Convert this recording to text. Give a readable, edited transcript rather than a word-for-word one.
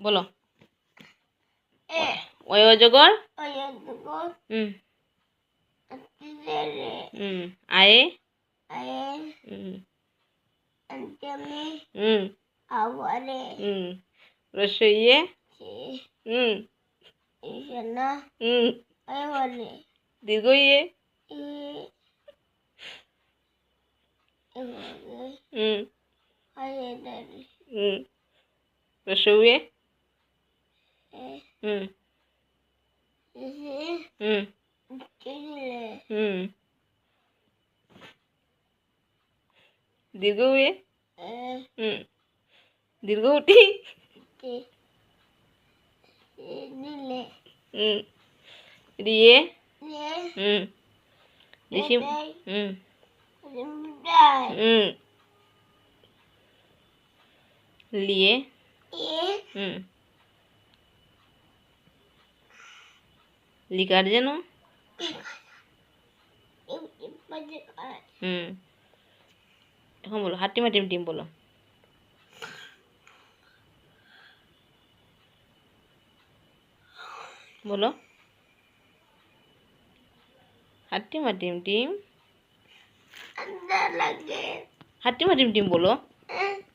বলো। ওই অজগর আয়ে রসইয়ে দীর্ঘইয়ে রসউয়ে দীর্ঘউয়ে দীর্ঘ উঠি রিয়ে ঋষি लिए লিকার যেন এখন বলো হাট্টিমা টিম টিম বলো। বলো হাট্টিমা টিম টিম হাট্টিমা টিম টিম বলো।